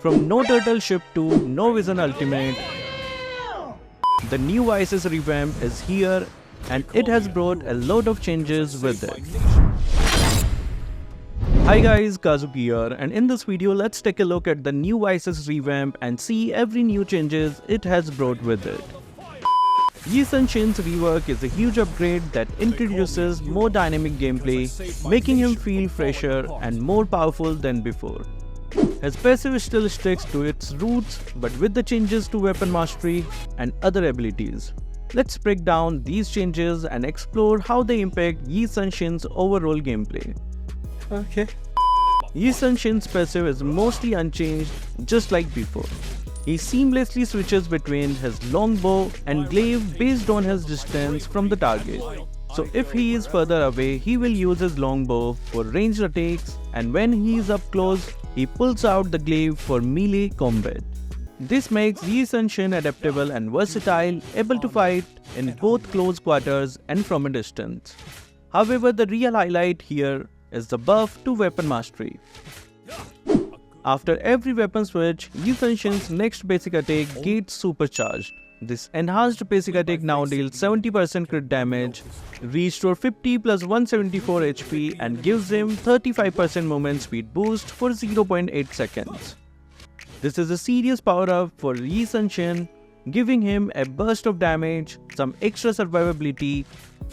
From no turtle ship to no vision ultimate, the new Vice's revamp is here and it has brought a lot of changes with it. Hi guys, Kazuki here, and in this video let's take a look at the new Vice's revamp and see every new changes it has brought with it. Yi Sun Shin's rework is a huge upgrade that introduces more dynamic gameplay, making him feel fresher and more powerful than before. His passive still sticks to its roots, but with the changes to weapon mastery and other abilities. Let's break down these changes and explore how they impact Yi Sun Shin's overall gameplay. Okay. Yi Sun Shin's passive is mostly unchanged, just like before. He seamlessly switches between his longbow and glaive based on his distance from the target. So if he is further away, he will use his longbow for ranged attacks, and when he is up close, he pulls out the glaive for melee combat. This makes Yi Sun Shin adaptable and versatile, able to fight in both close quarters and from a distance. However, the real highlight here is the buff to weapon mastery. After every weapon switch, Yi Sun Shin's next basic attack gets supercharged. This enhanced basic attack now deals 70% crit damage, restore 50 plus 174 HP and gives him 35% movement speed boost for 0.8 seconds. This is a serious power up for Yi Sun Shin, giving him a burst of damage, some extra survivability,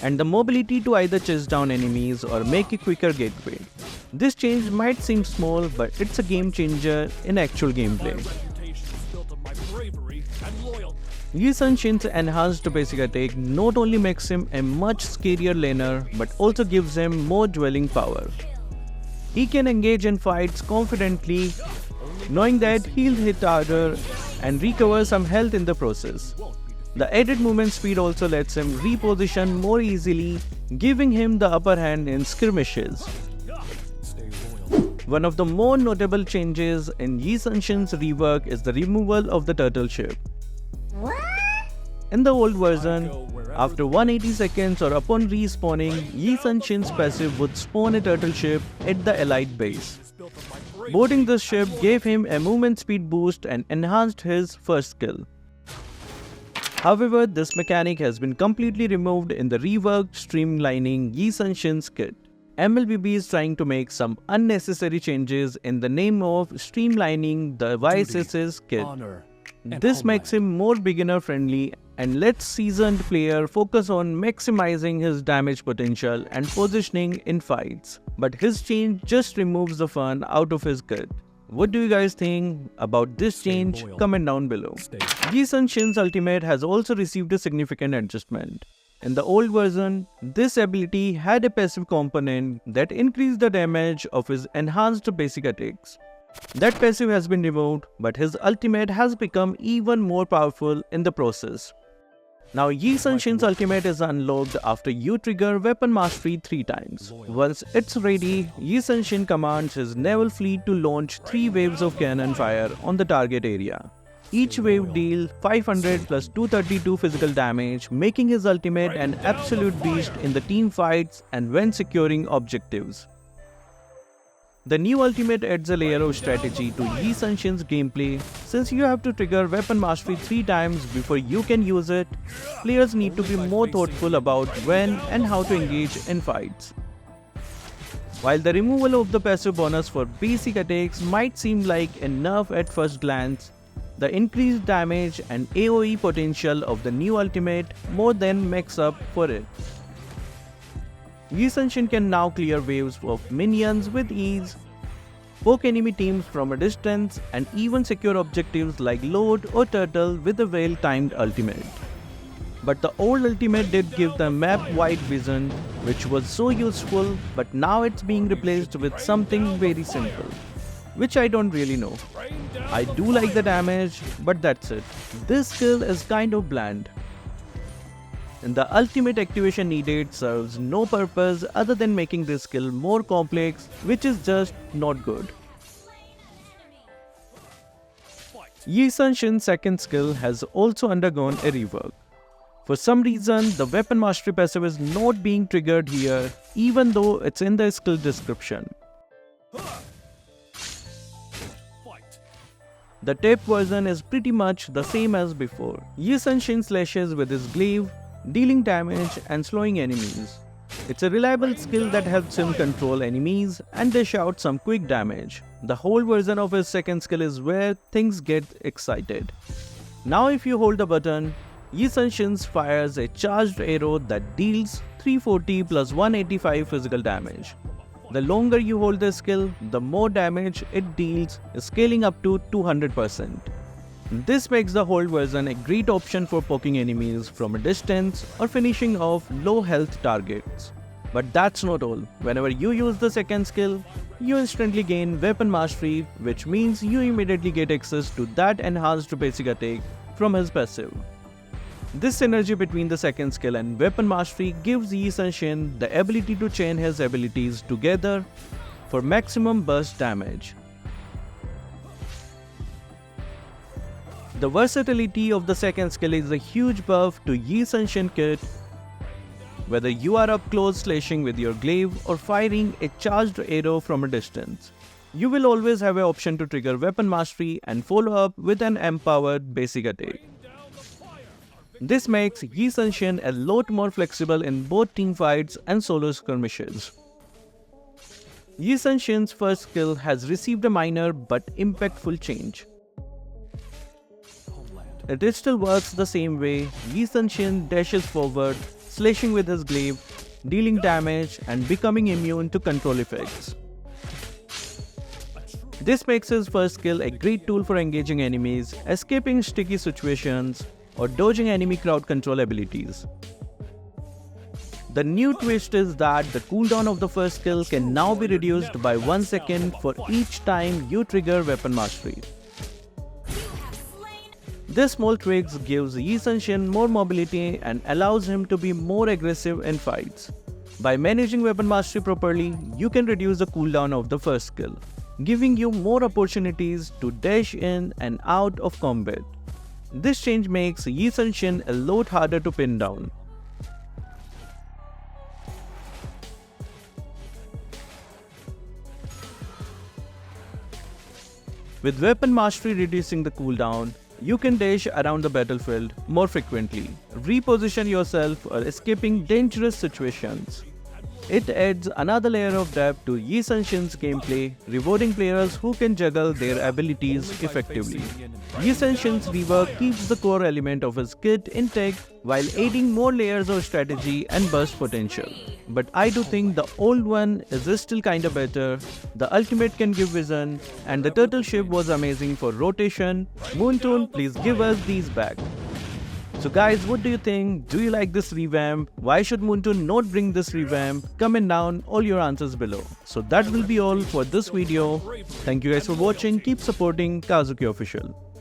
and the mobility to either chase down enemies or make a quicker gateway. This change might seem small, but it's a game changer in actual gameplay. Yi Sun Shin's enhanced basic attack not only makes him a much scarier laner, but also gives him more dwelling power. He can engage in fights confidently, knowing that he'll hit harder and recover some health in the process. The added movement speed also lets him reposition more easily, giving him the upper hand in skirmishes. One of the more notable changes in Yi Sun Shin's rework is the removal of the turtle ship. In the old version, after 180 seconds or upon respawning, Yi Sun Shin's passive would spawn a turtle ship at the allied base. Boarding this ship gave him a movement speed boost and enhanced his first skill. However, this mechanic has been completely removed in the reworked streamlining Yi Sun Shin's kit. MLBB is trying to make some unnecessary changes in the name of streamlining the Vice's kit. This makes him more beginner friendly and lets seasoned player focus on maximizing his damage potential and positioning in fights. But his change just removes the fun out of his kit. What do you guys think about this change? Comment down below. Yi Sun Shin's ultimate has also received a significant adjustment. In the old version, this ability had a passive component that increased the damage of his enhanced basic attacks. That passive has been removed, but his ultimate has become even more powerful in the process. Now Yi Sun Shin's ultimate is unlocked after you trigger weapon mastery 3 times. Once it's ready, Yi Sun Shin commands his naval fleet to launch 3 waves of cannon fire on the target area. Each wave deals 500 plus 232 physical damage, making his ultimate an absolute beast in the team fights and when securing objectives. The new ultimate adds a layer of strategy to Yi Sun Shin's gameplay. Since you have to trigger weapon mastery 3 times before you can use it, players need to be more thoughtful about when and how to engage in fights. While the removal of the passive bonus for basic attacks might seem like enough at first glance, the increased damage and AoE potential of the new ultimate more than makes up for it. Yi Sun Shin can now clear waves of minions with ease, poke enemy teams from a distance, and even secure objectives like Lord or Turtle with a well-timed ultimate. But the old ultimate did give the map-wide vision, which was so useful, but now it's being replaced with something very simple, which I don't really know. I do like the damage, but that's it. This skill is kind of bland. And the ultimate activation needed serves no purpose other than making this skill more complex, which is just not good. Yi Sun Shin's second skill has also undergone a rework. For some reason, the weapon mastery passive is not being triggered here, even though it's in the skill description. The tape version is pretty much the same as before. Yi Sun Shin slashes with his glaive, dealing damage and slowing enemies. It's a reliable skill that helps him control enemies and dish out some quick damage. The whole version of his second skill is where things get excited. Now if you hold the button, Yi Sun Shin fires a charged arrow that deals 340 plus 185 physical damage. The longer you hold the skill, the more damage it deals, scaling up to 200%. This makes the hold version a great option for poking enemies from a distance or finishing off low health targets. But that's not all. Whenever you use the second skill, you instantly gain weapon mastery, which means you immediately get access to that enhanced basic attack from his passive. This synergy between the second skill and weapon mastery gives Yi Sun Shin the ability to chain his abilities together for maximum burst damage. The versatility of the second skill is a huge buff to Yi Sun Shin kit. Whether you are up close slashing with your glaive or firing a charged arrow from a distance, you will always have an option to trigger weapon mastery and follow up with an empowered basic attack. This makes Yi Sun Shin a lot more flexible in both teamfights and solo skirmishes. Yi Sun Shin's first skill has received a minor but impactful change. It still works the same way. Yi Sun Shin dashes forward, slashing with his glaive, dealing damage and becoming immune to control effects. This makes his first skill a great tool for engaging enemies, escaping sticky situations, or dodging enemy crowd control abilities. The new twist is that the cooldown of the first skill can now be reduced by 1 second for each time you trigger weapon mastery. This small trick gives Yi Sun Shin more mobility and allows him to be more aggressive in fights. By managing weapon mastery properly, you can reduce the cooldown of the first skill, giving you more opportunities to dash in and out of combat. This change makes Yi Sun Shin a lot harder to pin down. With weapon mastery reducing the cooldown, you can dash around the battlefield more frequently, reposition yourself or escaping dangerous situations. It adds another layer of depth to Yi Sun Shin's gameplay, rewarding players who can juggle their abilities effectively. Yi Sun Shin's rework keeps the core element of his kit intact while adding more layers of strategy and burst potential. But I do think the old one is still kinda better. The ultimate can give vision, and the turtle ship was amazing for rotation. Moontoon, please give us these back. So guys, what do you think? Do you like this revamp? Why should Moontoon not bring this revamp? Comment down all your answers below. So that will be all for this video. Thank you guys for watching. Keep supporting Kazuki Official.